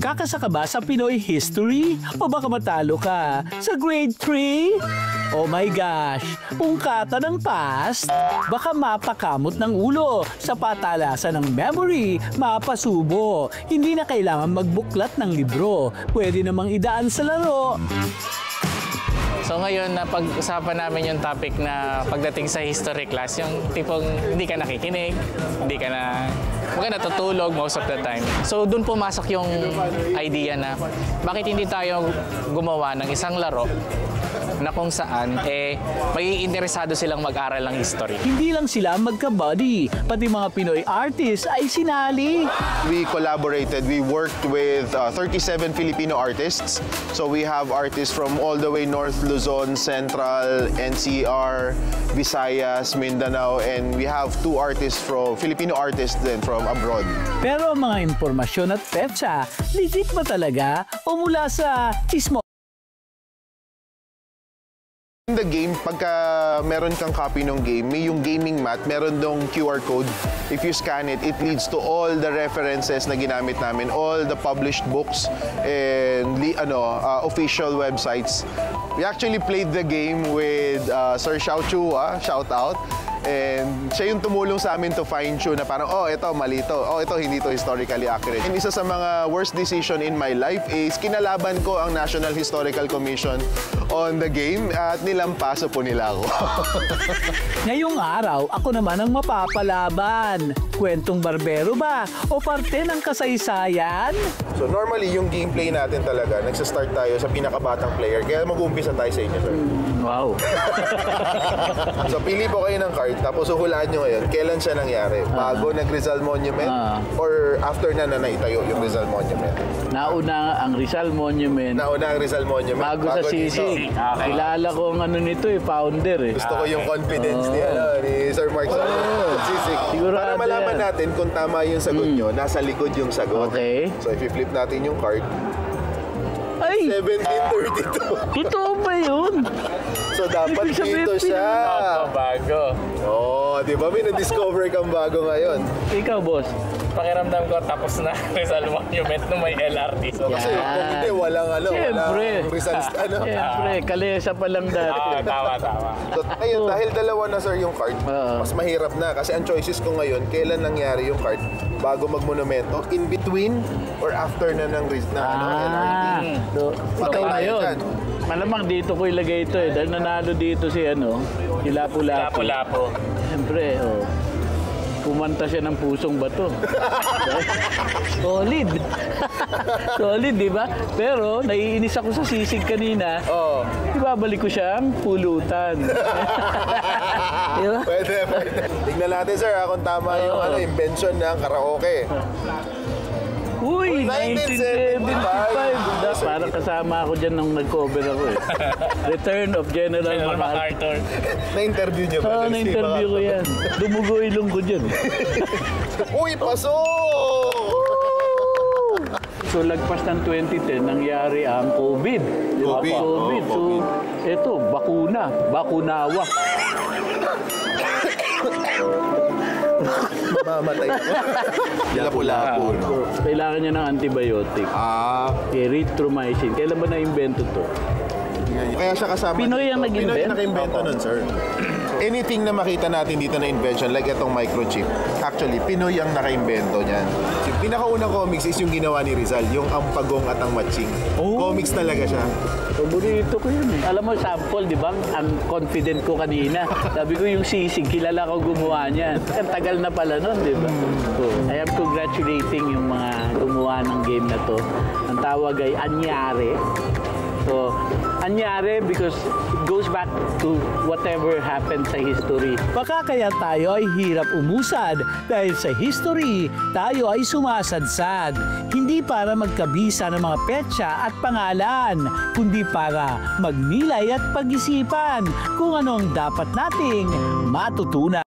Kakasa ka ba sa Pinoy history? O baka matalo ka sa grade 3? Oh my gosh! Ungkata ng past? Baka mapakamot ng ulo sa patalasan ng memory, mapasubo. Hindi na kailangan magbuklat ng libro. Pwede namang idaan sa laro. So ngayon, napag-usapan namin yung topic na pagdating sa history class, yung tipong hindi ka nakikinig, hindi ka natutulog most of the time. So doon pumasok yung idea na bakit hindi tayo gumawa ng isang laro na kung saan may interesado silang mag-aral ng history. Hindi lang sila magka-buddy, pati mga Pinoy artists ay sinali. We collaborated, we worked with 37 Filipino artists. So we have artists from all the way North Luzon, Central, NCR, Visayas, Mindanao, and we have 2 artists Filipino artists then from abroad. Pero ang mga impormasyon at petsa, legit ba talaga o mula sa chismo? In the game, pagka meron kang copy ng game, may yung gaming mat, meron dong QR code. If you scan it, it leads to all the references na ginamit namin, all the published books and official websites. We actually played the game with Sir Xiao Chu, shout out. And siya yung tumulong sa amin to fine-tune na parang, oh, ito, mali to. Oh, ito, hindi to historically accurate. And isa sa mga worst decision in my life is kinalaban ko ang National Historical Commission on the game at nilampaso po nila ako. Ngayong araw, ako naman ang mapapalaban. Kwentong barbero ba o parte ng kasaysayan? So normally, yung gameplay natin talaga, nagsa-start tayo sa pinakabatang player. Kaya mag-uumpisa tayo sa inyo, sir. Wow. So pili po kayo ng card, tapos uhulaan nyo ngayon, kailan siya nangyari? Bago nag-Rizal Monument or after na naitayo yung Rizal Monument? Nauna ang Rizal Monument. Nauna ang Rizal Monument. Bago sa Sisig. Kilala ko ang ano nito founder Gusto ko yung confidence ni Sir Mark Sisig. Para malaman natin kung tama yung sagot nyo, nasa likod yung sagot. Okay. So if i-flip natin yung card, ay! 1732. Totoo ba yun? So dapat dito siya. Bago. Oh, di ba? May na-discover kang bago ngayon. Ikaw, boss. Pakiramdam ko tapos na Rizal Monument nung may LRT. So, Kasi kung hindi, walang Siyempre. walang Rizal, Siyempre, kalesa pa lang dati. Tama. So, ngayon, dahil dalawa na, sir, yung card, mas mahirap na. Kasi ang choices ko ngayon, kailan nangyari yung card bago mag-monumento, in between or after na ng LRT. So, Patay na yun. Malamang dito ko ilagay ito dahil nanalo dito si si Lapu-Lapu. Lapu-Lapu. Siyempre, kumanta siya ng pusong bato. Solid. Solid, di ba? Pero naiinis ako sa Sisig kanina. Ibabalik ko siyang pulutan. Diba? Pwede. Tingnan natin, sir, kung tama yung invention ng karaoke. Uy, 1975. Parang kasama ako dyan nung nag-cover ako Return of General MacArthur. Na-interview niyo ba? Na-interview ko yan. Dumugo ilong ko dyan. Uy, pasok! So, lagpas ng 2010, nangyari ang COVID. COVID. So, eto, bakuna. Bakunawa. Mamatay ko. Lapu-lapu, no? Kailangan niya ng antibiotic. Erythromycin. Kailan ba na-invento to? Kaya siya kasama Pinoy ang dito. nag-invent? Pinoy ang nag-invento nun, sir. Anything na makita natin dito na invention, like itong microchip, actually, Pinoy ang naka-invento niyan. Yung pinakaunang comics is yung ginawa ni Rizal, yung Ampagong at ang Matching. Comics talaga siya. Paborito ko yun Alam mo, sample, di ba? Ang confident ko kanina. Sabi ko yung Sisig, kilala ko gumawa niyan. Ang tagal na pala nun, di ba? So, I am congratulating yung mga gumawa ng game na to. Ang tawag ay Anyare. So, anyari because it goes back to whatever happened sa history. Baka kaya tayo ay hirap umusad dahil sa history, tayo ay sumasadsad. Hindi para magkabisa ng mga petsa at pangalan, kundi para magnilay at pag-isipan kung ano ang dapat nating matutunan.